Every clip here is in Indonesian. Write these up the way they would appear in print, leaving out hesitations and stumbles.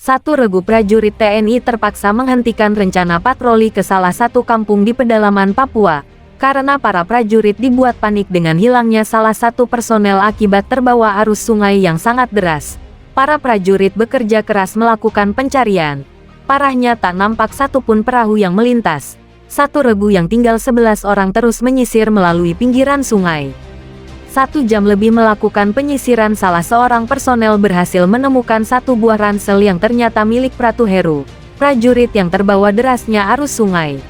Satu regu prajurit TNI terpaksa menghentikan rencana patroli ke salah satu kampung di pedalaman Papua, karena para prajurit dibuat panik dengan hilangnya salah satu personel akibat terbawa arus sungai yang sangat deras. Para prajurit bekerja keras melakukan pencarian. Parahnya tak nampak satupun perahu yang melintas. Satu regu yang tinggal 11 orang terus menyisir melalui pinggiran sungai. 1 jam lebih melakukan penyisiran, salah seorang personel berhasil menemukan satu buah ransel yang ternyata milik Pratu Heru, prajurit yang terbawa derasnya arus sungai.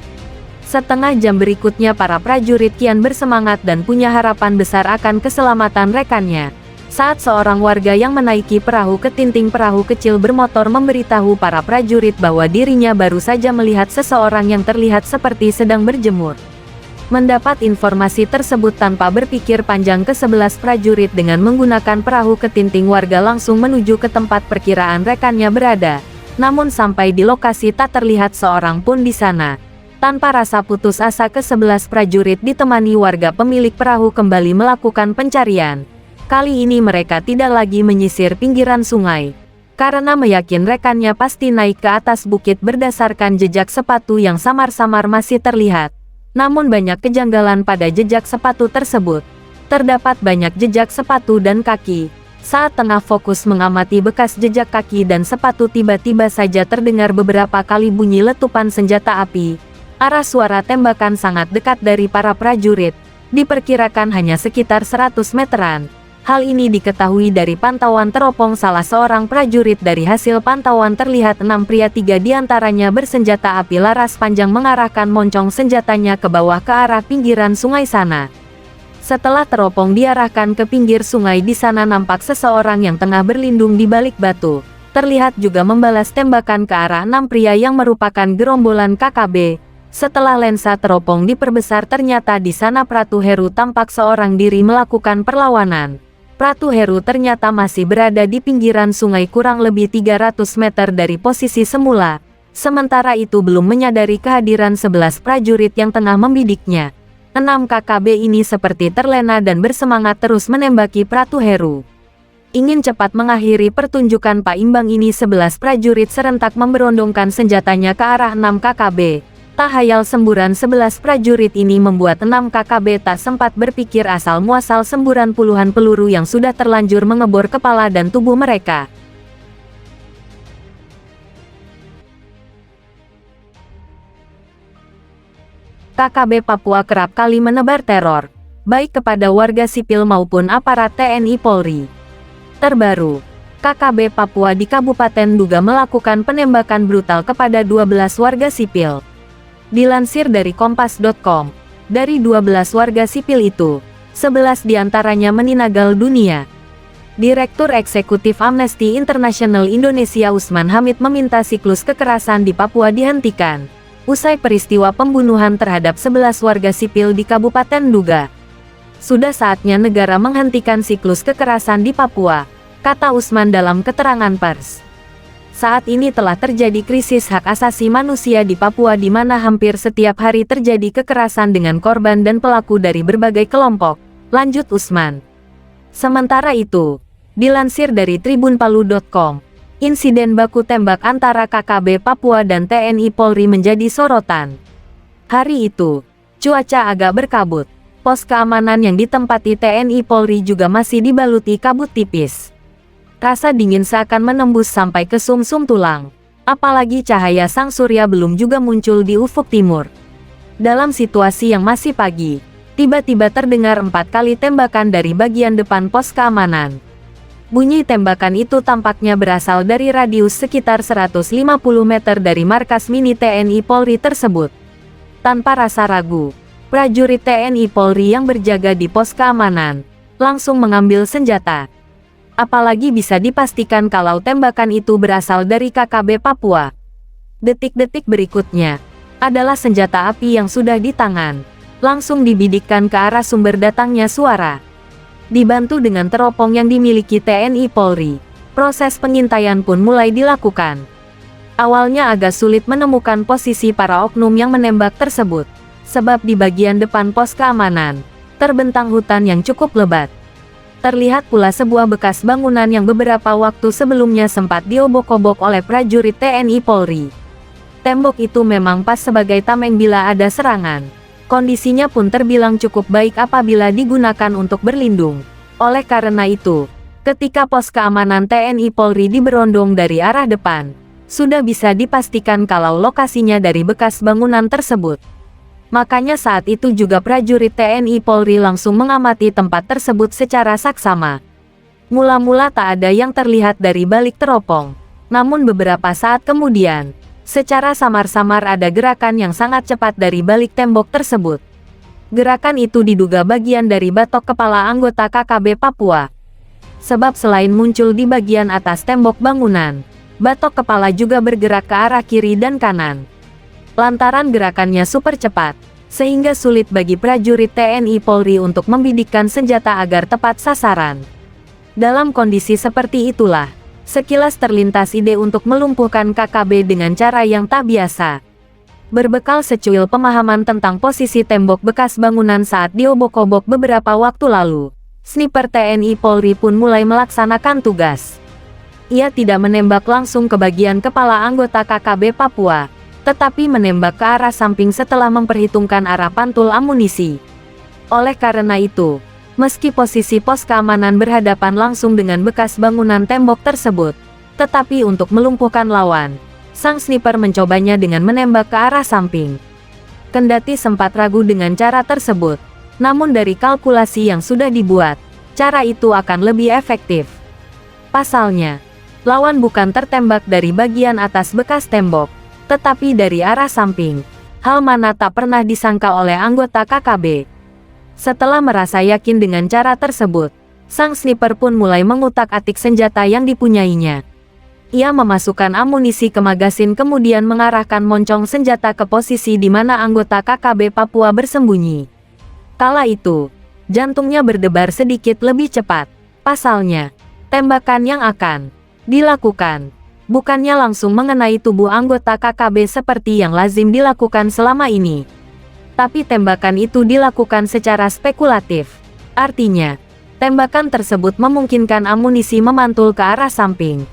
Setengah jam berikutnya para prajurit kian bersemangat dan punya harapan besar akan keselamatan rekannya. Saat seorang warga yang menaiki perahu ketinting perahu kecil bermotor memberitahu para prajurit bahwa dirinya baru saja melihat seseorang yang terlihat seperti sedang berjemur. Mendapat informasi tersebut tanpa berpikir panjang, ke-11 prajurit dengan menggunakan perahu ketinting warga langsung menuju ke tempat perkiraan rekannya berada. Namun sampai di lokasi tak terlihat seorang pun di sana. Tanpa rasa putus asa, ke-11 prajurit ditemani warga pemilik perahu kembali melakukan pencarian. Kali ini mereka tidak lagi menyisir pinggiran sungai, karena meyakin rekannya pasti naik ke atas bukit berdasarkan jejak sepatu yang samar-samar masih terlihat. Namun banyak kejanggalan pada jejak sepatu tersebut. Terdapat banyak jejak sepatu dan kaki. Saat tengah fokus mengamati bekas jejak kaki dan sepatu, tiba-tiba saja terdengar beberapa kali bunyi letupan senjata api. Arah suara tembakan sangat dekat dari para prajurit. Diperkirakan hanya sekitar 100 meteran. Hal ini diketahui dari pantauan teropong salah seorang prajurit. Dari hasil pantauan terlihat 6 pria, 3 diantaranya bersenjata api laras panjang mengarahkan moncong senjatanya ke bawah ke arah pinggiran sungai sana. Setelah teropong diarahkan ke pinggir sungai, di sana nampak seseorang yang tengah berlindung di balik batu. Terlihat juga membalas tembakan ke arah 6 pria yang merupakan gerombolan KKB. Setelah lensa teropong diperbesar, ternyata di sana Pratu Heru tampak seorang diri melakukan perlawanan. Pratu Heru ternyata masih berada di pinggiran sungai kurang lebih 300 meter dari posisi semula. Sementara itu belum menyadari kehadiran 11 prajurit yang tengah membidiknya. 6 KKB ini seperti terlena dan bersemangat terus menembaki Pratu Heru. Ingin cepat mengakhiri pertunjukan Pak Imbang ini, 11 prajurit serentak memberondongkan senjatanya ke arah 6 KKB. Tak hayal semburan 11 prajurit ini membuat 6 KKB tak sempat berpikir asal muasal semburan puluhan peluru yang sudah terlanjur mengebor kepala dan tubuh mereka. KKB Papua kerap kali menebar teror, baik kepada warga sipil maupun aparat TNI Polri. Terbaru, KKB Papua di Kabupaten Duga melakukan penembakan brutal kepada 12 warga sipil. Dilansir dari Kompas.com, dari 12 warga sipil itu, 11 diantaranya meninggal dunia. Direktur Eksekutif Amnesty International Indonesia Usman Hamid meminta siklus kekerasan di Papua dihentikan, usai peristiwa pembunuhan terhadap 11 warga sipil di Kabupaten Duga. Sudah saatnya negara menghentikan siklus kekerasan di Papua, kata Usman dalam keterangan pers. Saat ini telah terjadi krisis hak asasi manusia di Papua di mana hampir setiap hari terjadi kekerasan dengan korban dan pelaku dari berbagai kelompok, lanjut Usman. Sementara itu, dilansir dari tribunpalu.com, insiden baku tembak antara KKB Papua dan TNI Polri menjadi sorotan. Hari itu, cuaca agak berkabut. Pos keamanan yang ditempati TNI Polri juga masih dibaluti kabut tipis. Rasa dingin seakan menembus sampai ke sumsum tulang. Apalagi cahaya sang surya belum juga muncul di ufuk timur. Dalam situasi yang masih pagi, tiba-tiba terdengar 4 kali tembakan dari bagian depan pos keamanan. Bunyi tembakan itu tampaknya berasal dari radius sekitar 150 meter dari markas mini TNI Polri tersebut. Tanpa rasa ragu, prajurit TNI Polri yang berjaga di pos keamanan langsung mengambil senjata. Apalagi bisa dipastikan kalau tembakan itu berasal dari KKB Papua. Detik-detik berikutnya adalah senjata api yang sudah di tangan, langsung dibidikkan ke arah sumber datangnya suara. Dibantu dengan teropong yang dimiliki TNI Polri, proses pengintaian pun mulai dilakukan. Awalnya agak sulit menemukan posisi para oknum yang menembak tersebut, sebab di bagian depan pos keamanan terbentang hutan yang cukup lebat. Terlihat pula sebuah bekas bangunan yang beberapa waktu sebelumnya sempat diobok-obok oleh prajurit TNI Polri. Tembok itu memang pas sebagai tameng bila ada serangan. Kondisinya pun terbilang cukup baik apabila digunakan untuk berlindung. Oleh karena itu, ketika pos keamanan TNI Polri diberondong dari arah depan, sudah bisa dipastikan kalau lokasinya dari bekas bangunan tersebut. Makanya saat itu juga prajurit TNI Polri langsung mengamati tempat tersebut secara saksama. Mula-mula tak ada yang terlihat dari balik teropong. Namun beberapa saat kemudian, secara samar-samar ada gerakan yang sangat cepat dari balik tembok tersebut. Gerakan itu diduga bagian dari batok kepala anggota KKB Papua. Sebab selain muncul di bagian atas tembok bangunan, batok kepala juga bergerak ke arah kiri dan kanan. Lantaran gerakannya super cepat, sehingga sulit bagi prajurit TNI Polri untuk membidikkan senjata agar tepat sasaran. Dalam kondisi seperti itulah, sekilas terlintas ide untuk melumpuhkan KKB dengan cara yang tak biasa. Berbekal secuil pemahaman tentang posisi tembok bekas bangunan saat diobok-obok beberapa waktu lalu, sniper TNI Polri pun mulai melaksanakan tugas. Ia tidak menembak langsung ke bagian kepala anggota KKB Papua, tetapi menembak ke arah samping setelah memperhitungkan arah pantul amunisi. Oleh karena itu, meski posisi pos keamanan berhadapan langsung dengan bekas bangunan tembok tersebut, tetapi untuk melumpuhkan lawan, sang sniper mencobanya dengan menembak ke arah samping. Kendati sempat ragu dengan cara tersebut, namun dari kalkulasi yang sudah dibuat, cara itu akan lebih efektif. Pasalnya, lawan bukan tertembak dari bagian atas bekas tembok, tetapi dari arah samping, hal mana tak pernah disangka oleh anggota KKB. Setelah merasa yakin dengan cara tersebut, sang sniper pun mulai mengutak-atik senjata yang dipunyainya. Ia memasukkan amunisi ke magasin kemudian mengarahkan moncong senjata ke posisi di mana anggota KKB Papua bersembunyi. Kala itu, jantungnya berdebar sedikit lebih cepat. Pasalnya, tembakan yang akan dilakukan bukannya langsung mengenai tubuh anggota KKB seperti yang lazim dilakukan selama ini. Tapi tembakan itu dilakukan secara spekulatif. Artinya, tembakan tersebut memungkinkan amunisi memantul ke arah samping.